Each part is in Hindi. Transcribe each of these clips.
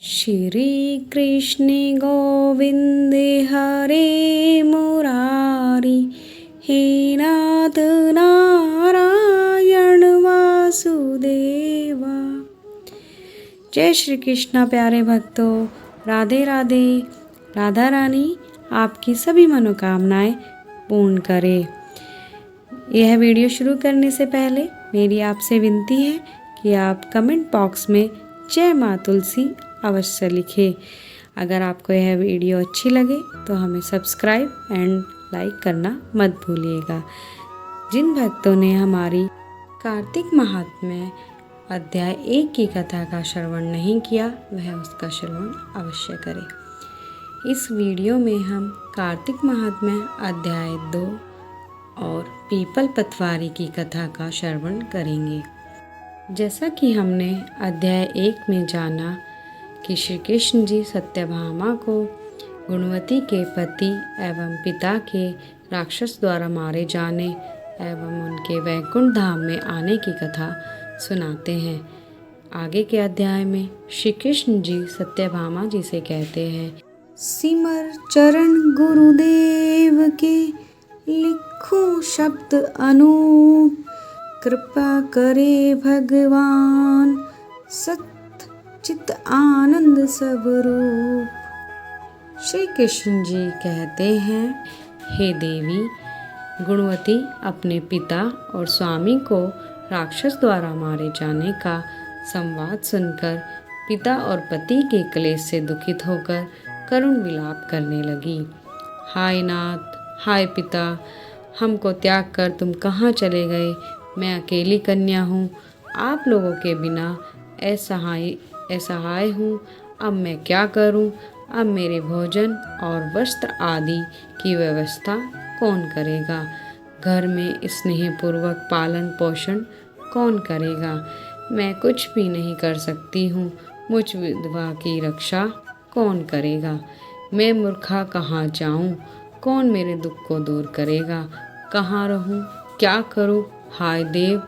श्री कृष्ण गोविंद हरे मुरारी, हे नाथ नारायण वासुदेवा। जय श्री कृष्ण प्यारे भक्तों, राधे राधे। राधा रानी आपकी सभी मनोकामनाएं पूर्ण करे। यह वीडियो शुरू करने से पहले मेरी आपसे विनती है कि आप कमेंट बॉक्स में जय माँ तुलसी अवश्य लिखें। अगर आपको यह वीडियो अच्छी लगे तो हमें सब्सक्राइब एंड लाइक करना मत भूलिएगा। जिन भक्तों ने हमारी कार्तिक महात्म्य अध्याय 1 की कथा का श्रवण नहीं किया वह उसका श्रवण अवश्य करें। इस वीडियो में हम कार्तिक महात्म्य अध्याय 2 और पीपल पतवारी की कथा का श्रवण करेंगे। जैसा कि हमने अध्याय 1 में जाना कि श्री कृष्ण जी सत्यभामा को गुणवती के पति एवं पिता के राक्षस द्वारा मारे जाने एवं उनके वैकुंठ धाम में आने की कथा सुनाते हैं। आगे के अध्याय में श्री कृष्ण जी सत्यभामा जी से कहते हैं, सिमर चरण गुरुदेव के लिखो शब्द अनूप, कृपा करे भगवान सत चित आनंद सब रूप। श्री कृष्ण जी कहते हैं, हे देवी, गुणवती अपने पिता और स्वामी को राक्षस द्वारा मारे जाने का संवाद सुनकर पिता और पति के क्लेश से दुखित होकर करुण विलाप करने लगी। हाय नाथ, हाय पिता, हमको त्याग कर तुम कहाँ चले गए? मैं अकेली कन्या हूँ, आप लोगों के बिना असहाय हूँ। अब मैं क्या करूँ? अब मेरे भोजन और वस्त्र आदि की व्यवस्था कौन करेगा? घर में स्नेहपूर्वक पालन पोषण कौन करेगा? मैं कुछ भी नहीं कर सकती हूँ। मुझ विधवा की रक्षा कौन करेगा? मैं मूर्खा कहाँ जाऊँ? कौन मेरे दुख को दूर करेगा? कहाँ रहूँ? क्या करूँ? हाय देव,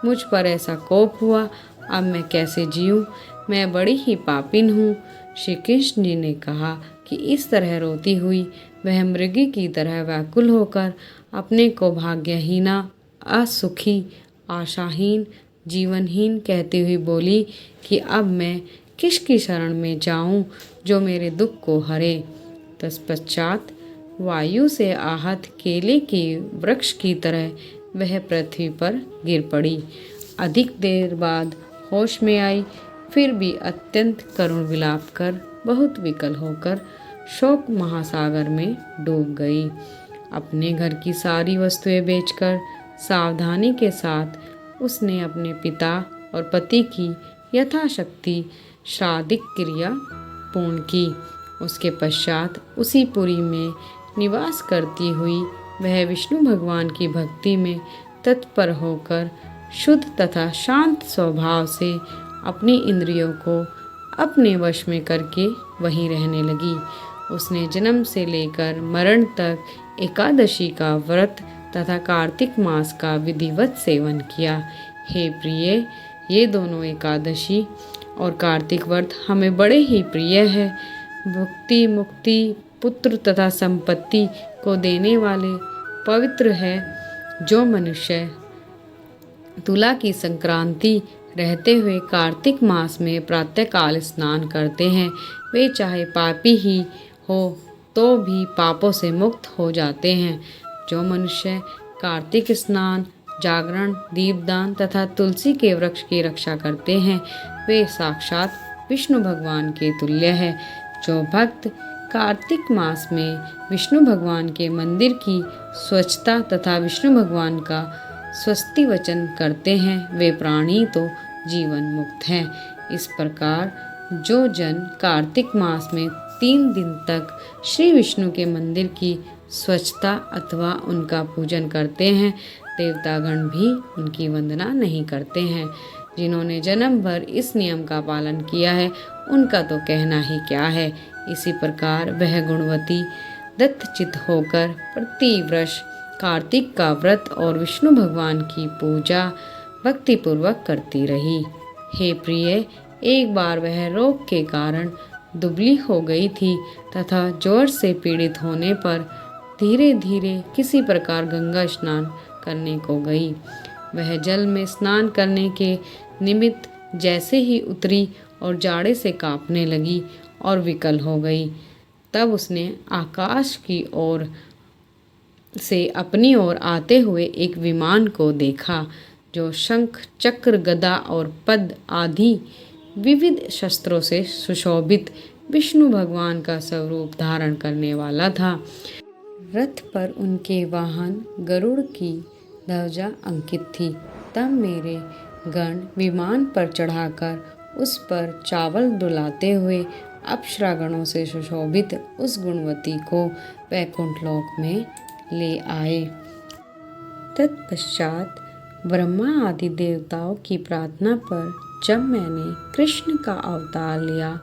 मुझ पर ऐसा कोप हुआ, अब मैं कैसे जीऊँ? मैं बड़ी ही पापिन हूँ। श्री कृष्ण जी ने कहा कि इस तरह रोती हुई वह मृगी की तरह व्याकुल होकर अपने को भाग्यहीना, असुखी, आशाहीन, जीवनहीन कहती हुई बोली कि अब मैं किसकी शरण में जाऊं जो मेरे दुख को हरे। तत्पश्चात वायु से आहत केले के वृक्ष की तरह वह पृथ्वी पर गिर पड़ी। अधिक देर बाद होश में आई, फिर भी अत्यंत करुण विलाप कर बहुत विकल होकर शोक महासागर में डूब गई। अपने घर की सारी वस्तुएं बेचकर सावधानी के साथ उसने अपने पिता और पति की यथाशक्ति श्राद्धिक क्रिया पूर्ण की। उसके पश्चात उसी पुरी में निवास करती हुई वह विष्णु भगवान की भक्ति में तत्पर होकर शुद्ध तथा शांत स्वभाव से अपनी इंद्रियों को अपने वश में करके वहीं रहने लगी। उसने जन्म से लेकर मरण तक एकादशी का व्रत तथा कार्तिक मास का विधिवत सेवन किया। हे प्रिय, ये दोनों एकादशी और कार्तिक व्रत हमें बड़े ही प्रिय है। भक्ति, मुक्ति, पुत्र तथा संपत्ति को देने वाले पवित्र है। जो मनुष्य तुला की संक्रांति रहते हुए कार्तिक मास में प्रातःकाल स्नान करते हैं, वे चाहे पापी ही हो तो भी पापों से मुक्त हो जाते हैं। जो मनुष्य कार्तिक स्नान, जागरण, दीपदान तथा तुलसी के वृक्ष की रक्षा करते हैं, वे साक्षात विष्णु भगवान के तुल्य है। जो भक्त कार्तिक मास में विष्णु भगवान के मंदिर की स्वच्छता तथा विष्णु भगवान का स्वस्ति वचन करते हैं, वे प्राणी तो जीवन मुक्त हैं। इस प्रकार जो जन कार्तिक मास में 3 दिन तक श्री विष्णु के मंदिर की स्वच्छता अथवा उनका पूजन करते हैं, देवतागण भी उनकी वंदना नहीं करते हैं। जिन्होंने जन्म भर इस नियम का पालन किया है, उनका तो कहना ही क्या है। इसी प्रकार वह गुणवती दत्तचित होकर प्रतिवर्ष कार्तिक का व्रत और विष्णु भगवान की पूजा भक्तिपूर्वक करती रही। हे प्रिय, एक बार वह रोग के कारण दुबली हो गई थी तथा ज्वर से पीड़ित होने पर धीरे धीरे किसी प्रकार गंगा स्नान करने को गई। वह जल में स्नान करने के निमित्त जैसे ही उतरी और जाड़े से कांपने लगी और विकल हो गई, तब उसने आकाश की ओर से अपनी ओर आते हुए एक विमान को देखा जो शंख, चक्र, गदा और पद्म आदि विविध शस्त्रों से सुशोभित विष्णु भगवान का स्वरूप धारण करने वाला था। रथ पर उनके वाहन गरुड़ की ध्वजा अंकित थी। तब मेरे गण विमान पर चढ़ाकर उस पर चावल डुलाते हुए अप्सरागणों से सुशोभित उस गुणवती को वैकुंठ लोक में ले आए। तत्पश्चात ब्रह्मा आदि देवताओं की प्रार्थना पर जब मैंने कृष्ण का अवतार लिया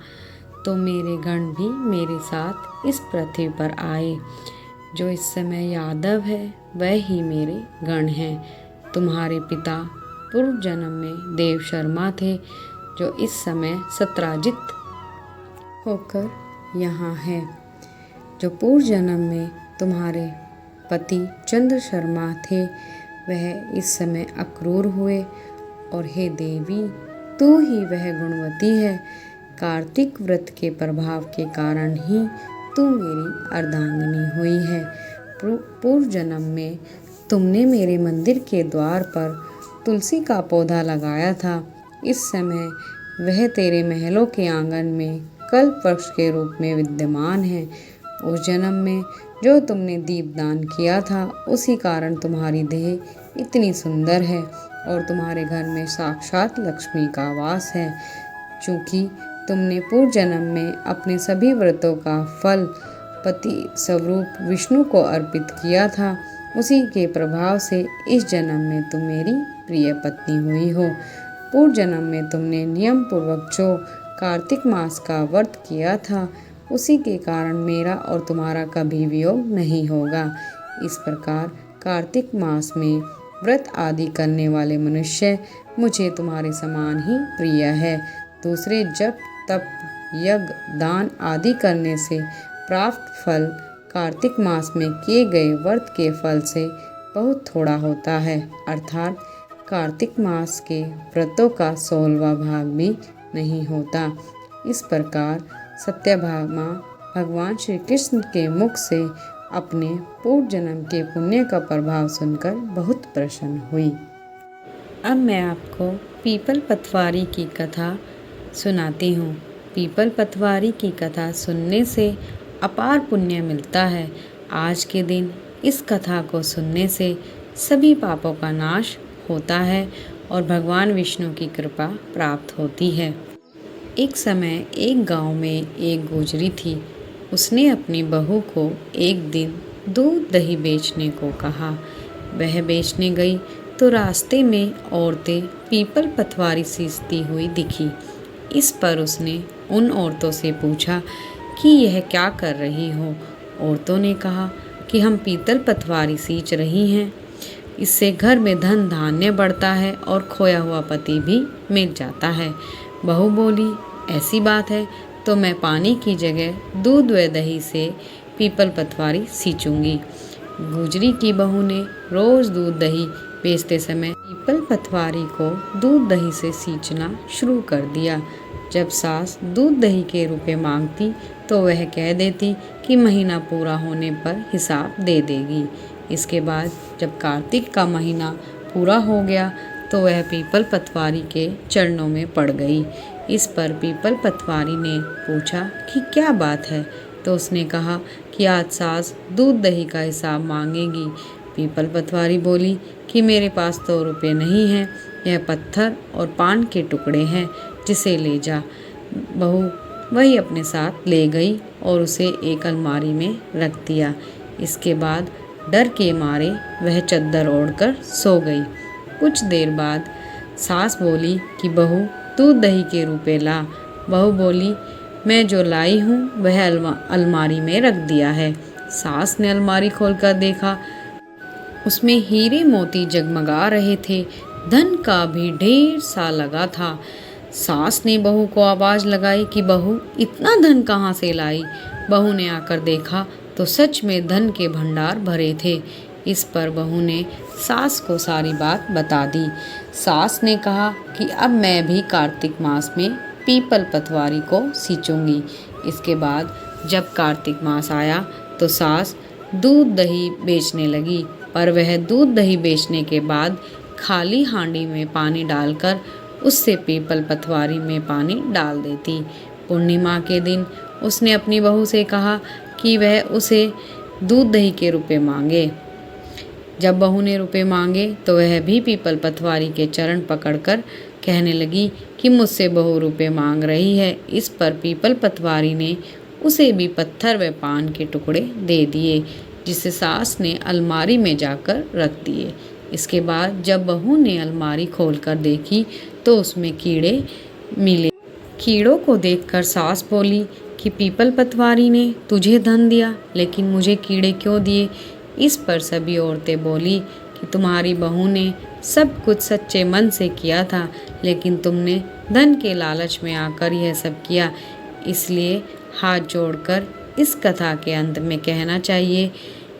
तो मेरे गण भी मेरे साथ इस पृथ्वी पर आए। जो इस समय यादव है वह ही मेरे गण हैं। तुम्हारे पिता पूर्व जन्म में देव शर्मा थे जो इस समय सत्राजित होकर यहाँ है। जो पूर्व जन्म में तुम्हारे पति चंद्र शर्मा थे वह इस समय अक्रूर हुए। और हे देवी, तू ही वह गुणवती है। कार्तिक व्रत के प्रभाव के कारण ही तू मेरी अर्धांगिनी हुई है। पूर्व जन्म में तुमने मेरे मंदिर के द्वार पर तुलसी का पौधा लगाया था। इस समय वह तेरे महलों के आंगन में कल्प वृक्ष के रूप में विद्यमान है। उस जन्म में जो तुमने दीपदान किया था उसी कारण तुम्हारी देह इतनी सुंदर है और तुम्हारे घर में साक्षात लक्ष्मी का वास है। चूँकि तुमने पूर्व जन्म में अपने सभी व्रतों का फल पति स्वरूप विष्णु को अर्पित किया था, उसी के प्रभाव से इस जन्म में तुम मेरी प्रिय पत्नी हुई हो। पूर्व जन्म में तुमने नियम पूर्वक जो कार्तिक मास का व्रत किया था उसी के कारण मेरा और तुम्हारा कभी वियोग नहीं होगा। इस प्रकार कार्तिक मास में व्रत आदि करने वाले मनुष्य मुझे तुम्हारे समान ही प्रिय है। दूसरे जप, तप, यज्ञ, दान आदि करने से प्राप्त फल कार्तिक मास में किए गए व्रत के फल से बहुत थोड़ा होता है, अर्थात कार्तिक मास के व्रतों का 16वां भाग भी नहीं होता। इस प्रकार सत्यभामा भगवान श्री कृष्ण के मुख से अपने पूर्व जन्म के पुण्य का प्रभाव सुनकर बहुत प्रसन्न हुई। अब मैं आपको पीपल पतवारी की कथा सुनाती हूँ। पीपल पतवारी की कथा सुनने से अपार पुण्य मिलता है। आज के दिन इस कथा को सुनने से सभी पापों का नाश होता है और भगवान विष्णु की कृपा प्राप्त होती है। एक समय एक गांव में एक गुजरी थी। उसने अपनी बहू को एक दिन दूध दही बेचने को कहा। वह बेचने गई तो रास्ते में औरतें पीपल पतवारी सींचती हुई दिखी। इस पर उसने उन औरतों से पूछा कि यह क्या कर रही हो। औरतों ने कहा कि हम पीतल पतवारी सींच रही हैं। इससे घर में धन धान्य बढ़ता है और खोया हुआ पति भी मिल जाता है। बहू बोली, ऐसी बात है तो मैं पानी की जगह दूध व दही से पीपल पतवारी सींचूंगी। गुजरी की बहू ने रोज दूध दही बेचते समय पीपल पतवारी को दूध दही से सींचना शुरू कर दिया। जब सास दूध दही के रुपए मांगती तो वह कह देती कि महीना पूरा होने पर हिसाब दे देगी। इसके बाद जब कार्तिक का महीना पूरा हो गया तो वह पीपल पतवारी के चरणों में पड़ गई। इस पर पीपल पतवारी ने पूछा कि क्या बात है, तो उसने कहा कि आज सास दूध दही का हिसाब मांगेगी। पीपल पतवारी बोली कि मेरे पास तो रुपए नहीं हैं, यह पत्थर और पान के टुकड़े हैं, जिसे ले जा। बहू वही अपने साथ ले गई और उसे एक अलमारी में रख दिया। इसके बाद डर के मारे वह चद्दर ओढ़कर सो गई। कुछ देर बाद सास बोली कि बहू दूध दही के रुपए ला। बहू बोली, मैं जो लाई हूँ वह अलमारी में रख दिया है। सास ने अलमारी खोलकर देखा, उसमें हीरे मोती जगमगा रहे थे। धन का भी ढेर सा लगा था। सास ने बहू को आवाज़ लगाई कि बहू, इतना धन कहाँ से लाई। बहू ने आकर देखा तो सच में धन के भंडार भरे थे। इस पर बहू ने सास को सारी बात बता दी। सास ने कहा कि अब मैं भी कार्तिक मास में पीपल पतवारी को सींचूंगी। इसके बाद जब कार्तिक मास आया तो सास दूध दही बेचने लगी, पर वह दूध दही बेचने के बाद खाली हांडी में पानी डालकर उससे पीपल पतवारी में पानी डाल देती। पूर्णिमा के दिन उसने अपनी बहू से कहा कि वह उसे दूध दही के रुपए मांगे। जब बहू ने रुपए मांगे तो वह भी पीपल पतवारी के चरण पकड़कर कहने लगी कि मुझसे बहू रुपए मांग रही है। इस पर पीपल पतवारी ने उसे भी पत्थर व पान के टुकड़े दे दिए, जिसे सास ने अलमारी में जाकर रख दिए। इसके बाद जब बहू ने अलमारी खोलकर देखी तो उसमें कीड़े मिले। कीड़ों को देखकर सास बोली कि पीपल पतवारी ने तुझे धन दिया, लेकिन मुझे कीड़े क्यों दिए। इस पर सभी औरतें बोली कि तुम्हारी बहू ने सब कुछ सच्चे मन से किया था, लेकिन तुमने धन के लालच में आकर यह सब किया। इसलिए हाथ जोड़कर इस कथा के अंत में कहना चाहिए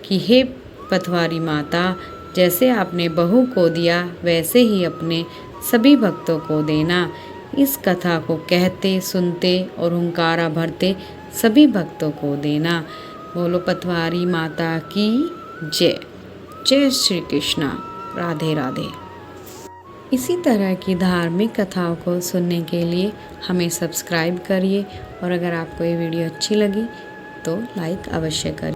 कि हे पतवारी माता, जैसे आपने बहू को दिया वैसे ही अपने सभी भक्तों को देना। इस कथा को कहते, सुनते और हुंकारा भरते सभी भक्तों को देना। बोलो पतवारी माता की जय। जय श्री कृष्णा। राधे राधे। इसी तरह की धार्मिक कथाओं को सुनने के लिए हमें सब्सक्राइब करिए, और अगर आपको ये वीडियो अच्छी लगी तो लाइक अवश्य करिए।